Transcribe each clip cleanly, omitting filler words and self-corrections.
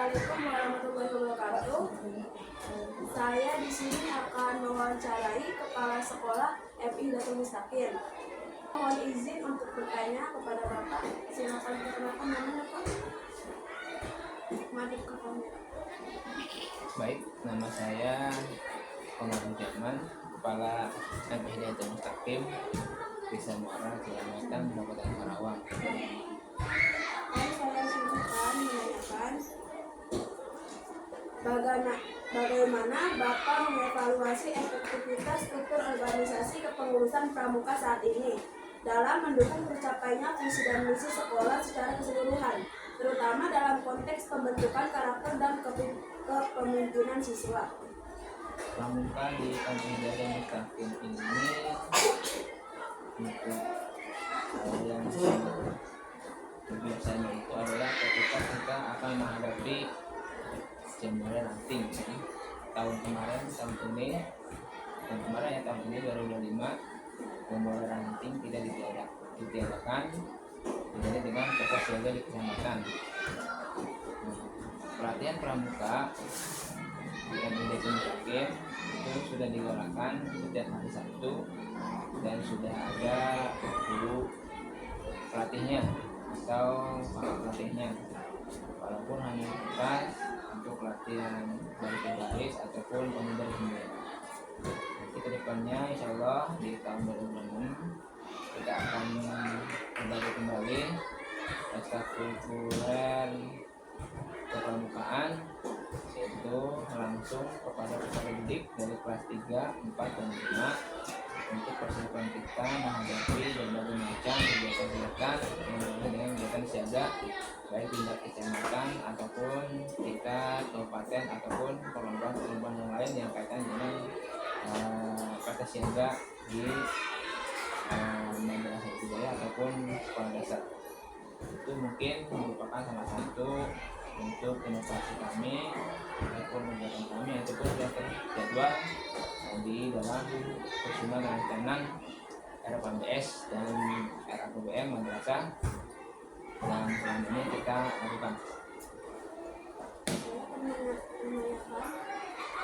Assalamualaikum warahmatullahi wabarakatuh. Saya di sini akan mewawancarai Kepala Sekolah FI Hidayatul Mustaqim. Mohon izin untuk bertanya kepada Bapak. Silakan perkenalkan namanya Pak. Madep ke kamera. Baik, nama saya Komarudin Jerman, Kepala FI Hidayatul Mustaqim, Desa Muara, Kecamatan Kabupaten Karawang. Saya silakan menanyakan bagaimana Bapak mengevaluasi efektivitas struktur organisasi kepengurusan pramuka saat ini dalam mendukung tercapainya visi dan misi sekolah secara keseluruhan, terutama dalam konteks pembentukan karakter dan kepemimpinan siswa. Pramuka di FI Hidayatul Mustaqim ini untuk yang kebiasaan itu adalah ketika kita akan menghadapi Jambore Ranting. Tahun ini 2025 Jambore Ranting tidak ditiadakan, jadi dengan tokoh siaga di kecamatan. Pelatihan pramuka di FI Hidayatul Mustaqim itu sudah digalakkan setiap hari Sabtu dan sudah ada guru pelatihnya atau para pelatihnya, walaupun hanya kelas untuk latihan baris baris ataupun pemudar pemudar. Nanti kedepannya insya Allah di tahun 2026 kita akan membagi kembali ekstrakurikuler kepramukaan, yaitu langsung kepada peserta didik dari kelas 3, 4, dan 5 untuk persiapan kita menghadapi berbagai macam kegiatan-kegiatan dengan kegiatan siaga, baik tingkat kecamatan ataupun tingkat kabupaten ataupun perlombaan yang lain yang kaitan dengan kata siaga di madrasah budaya ataupun sekolah dasar. Itu mungkin merupakan salah satu untuk inovasi kami ataupun kegiatan kami, yaitu sudah terjadwal di dalam Pesusunan Rancangan RPMBS dan RAPBM Madrasah yang selama ini kita lakukan.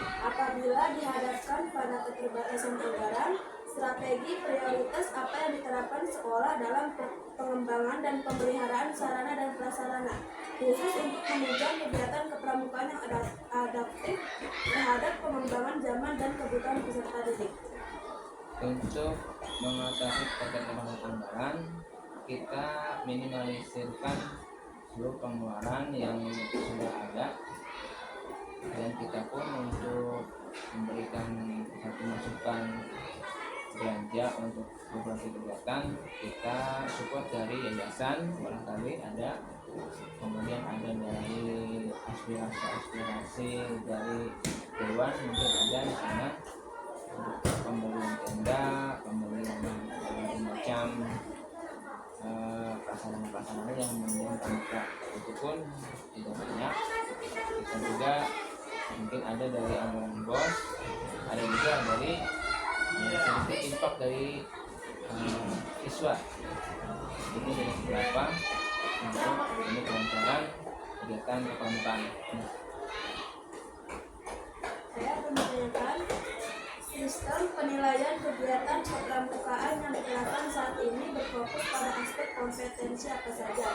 Apabila dihadapkan pada keterbatasan anggaran, strategi prioritas apa yang diterapkan sekolah dalam pengembangan dan pemeliharaan sarana dan prasarana, khusus untuk menunjang kegiatan kepramukaan yang adaptif terhadap pengembangan zaman dan kebutuhan peserta didik. Untuk mengatasi keterbatasan anggaran, kita minimalisirkan seluruh pengeluaran yang sudah ada, dan kita pun untuk memberikan satu masukan belanja untuk beberapa kegiatan kita support dari yayasan, barangkali ada, kemudian ada dari aspirasi dari dewan, mungkin ada di sana untuk pembelian tenda, pembelian berbagai macam prasarana yang menunjang pramuka. Itu pun tidak banyak. Kita juga mungkin ada dari anggaran BOS, ada juga dari sedikit infak dari siswa. Itu dari beberapa untuk ini kelancaran kegiatan kepramukaan. Saya akan menanyakan sistem penilaian kegiatan kepramukaan yang diterapkan saat ini berfokus pada aspek kompetensi apa saja,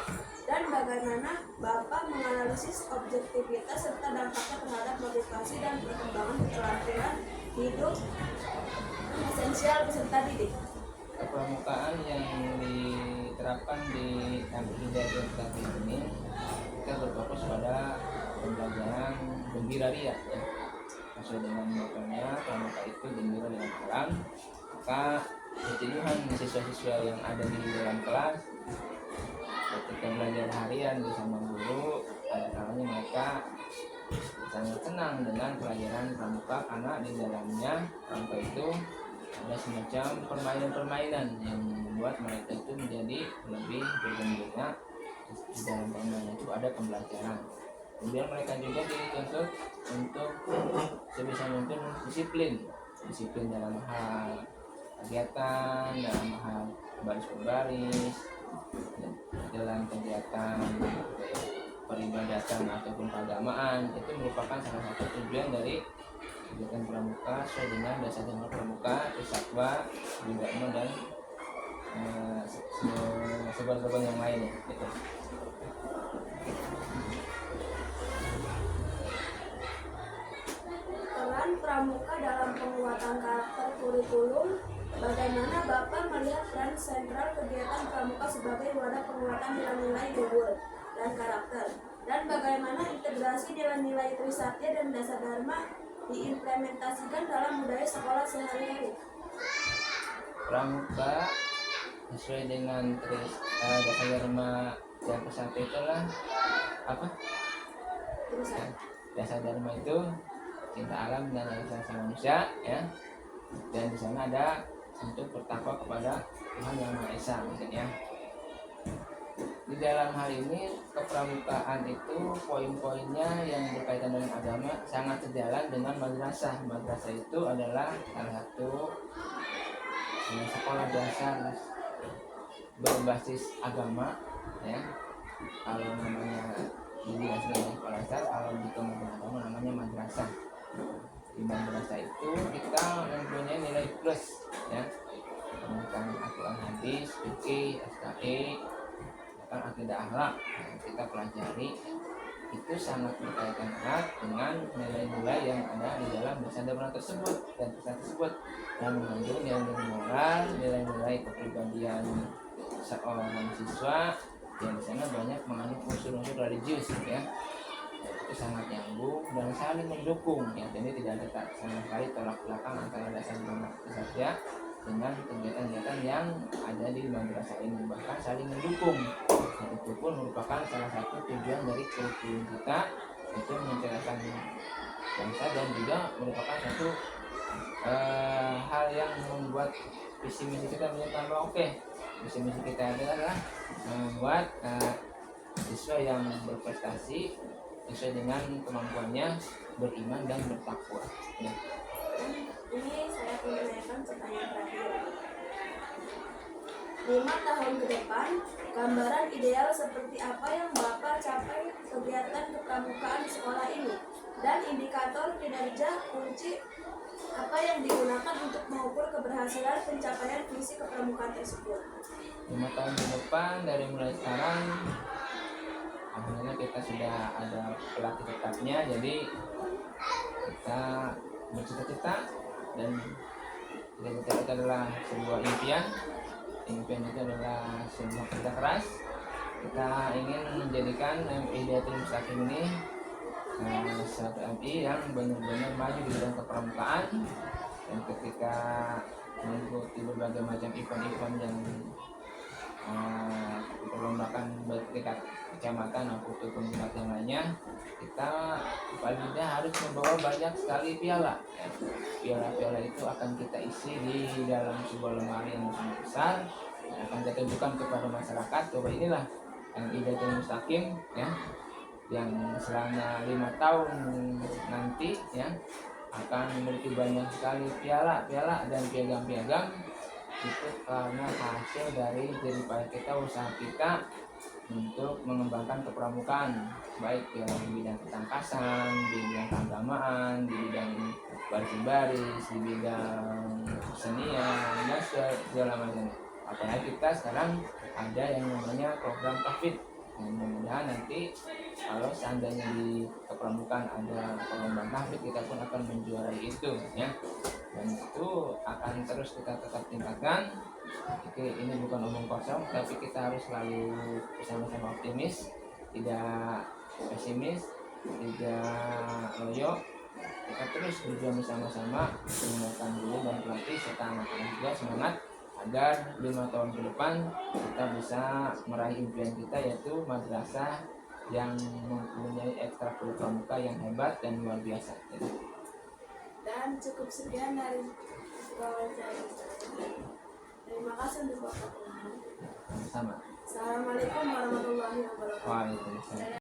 dan bagaimana Bapak menganalisis objektivitas serta dampaknya terhadap motivasi dan perkembangan keterampilan hidup esensial peserta didik. Kepramukaan yang diterapkan di FI Hidayatul Mustaqim ini kita berfokus pada pembelajaran gembira ria, ya. Sesuai dengan motonya, pramuka itu gembira dengan alam, maka kejenuhan siswa-siswa yang ada di dalam kelas ketika belajar harian bersama guru, ada kalanya mereka sangat senang dengan pelajaran pramuka karena di dalamnya pramuka itu ada semacam permainan-permainan yang membuat mereka itu menjadi lebih bergembira. Di dalam permainan itu ada pembelajaran. Kemudian mereka juga dituntut untuk sebisa mungkin disiplin dalam hal kegiatan, dalam hal baris berbaris, dalam kegiatan peribadatan ataupun keagamaan, itu merupakan salah satu tujuan dari kegiatan pramuka sesuai dengan dasar dharma pramuka, Trisakwa, Budi Dharma, dan sebuah-sebuah yang lainnya gitu. Peran pramuka dalam penguatan karakter kurikulum. Bagaimana Bapak melihat peran sentral kegiatan pramuka sebagai wadah penguatan nilai-nilai luhur dan karakter? Dan bagaimana integrasi nilai-nilai Trisatya dan dasar dharma diimplementasikan dalam budaya sekolah sehari-hari? Pramuka sesuai dengan dasar dharma yang ke-1 itulah apa? Dasar dharma itu cinta alam dan asasi manusia, ya. Dan di sana ada untuk bertakwa kepada Tuhan Yang Maha Esa, maksudnya. Di dalam hal ini kepramukaan itu poin-poinnya yang berkaitan dengan agama sangat sejalan dengan madrasah. Madrasah itu adalah salah satu sekolah dasar berbasis agama, ya. Kalau namanya dijelaskan oleh sekolah dasar, kalau di kementerian agama namanya madrasah. Di madrasah itu kita mempunyai nilai plus, ya, tentang Al-Quran, hadis, fikih, SKE, bahkan akidah akhlak yang kita pelajari itu sangat berkaitan erat dengan nilai-nilai yang ada di dalam dasar dharma tersebut dan pesan tersebut, dan mengandung nilai-nilai moral, nilai-nilai kepribadian seorang siswa yang di sana banyak mengandung unsur-unsur religius, ya. Itu sangat nyambung dan saling mendukung, ya. Jadi tidak ada sama sekali tolak belakang antara dasar dharma Trisatya dengan kegiatan-kegiatan yang ada di madrasah ini, bahkan saling mendukung. Dan itu pun merupakan salah satu tujuan dari kurikulum kita, itu mencerdaskan bangsa, dan juga merupakan satu hal yang membuat visi misi kita menjadi tambah oke. Visi misi kita adalah membuat siswa yang berprestasi sesuai dengan kemampuannya, beriman dan bertakwa, ya. Ini saya menanyakan pertanyaan terakhir. 5 tahun ke depan, gambaran ideal seperti apa yang Bapak capai kegiatan kepramukaan di sekolah ini? Dan indikator kinerja kunci apa yang digunakan untuk mengukur keberhasilan pencapaian visi kepramukaan tersebut? 5 tahun ke depan dari mulai sekarang, akhirnya kita sudah ada pelatih tetapnya, jadi kita bercita-cita, dan cita-cita itu adalah sebuah impian. Impian itu adalah sebuah kerja keras. Kita ingin menjadikan MI Hidayatul Mustaqim ini satu MI yang benar-benar maju di bidang kepramukaan, dan ketika mengikuti berbagai macam event-event yang diperlombakan baik tingkat kecamatan maupun tingkat yang lainnya, kita paling tidak harus membawa banyak sekali piala, ya. Piala-piala itu akan kita isi di dalam sebuah lemari yang sangat besar, yang akan kita tunjukkan kepada masyarakat bahwa inilah yang Hidayatul Mustaqim, ya, yang selama 5 tahun nanti, ya, akan memiliki banyak sekali piala-piala dan piagam-piagam. Itu karena hasil dari jeripaya kita, usaha kita untuk mengembangkan kepramukaan, baik yang di bidang ketangkasan, di bidang keagamaan, di bidang baris-baris, di bidang kesenian, dan segala macam. Apalagi kita sekarang ada yang namanya program tahfidz, yang mudah-mudahan nanti kalau seandainya di kepramukaan ada perlombaan tahfidz, kita pun akan menjuarai itu, ya. Dan itu akan terus kita tetap tingkatkan. Oke, ini bukan omong kosong, tapi kita harus selalu bersama-sama optimis, tidak pesimis, tidak loyo. Kita terus berjuang bersama-sama menggunakan guru dan pelatih serta anak-anak juga semangat agar 5 tahun ke depan kita bisa meraih impian kita, yaitu madrasah yang mempunyai ekstrakurikuler pramuka yang hebat dan luar biasa. Dan cukup sekian dari wawancara saya. Terima kasih untuk Bapak. Sama. Assalamualaikum warahmatullahi wabarakatuh. Waalaikumsalam.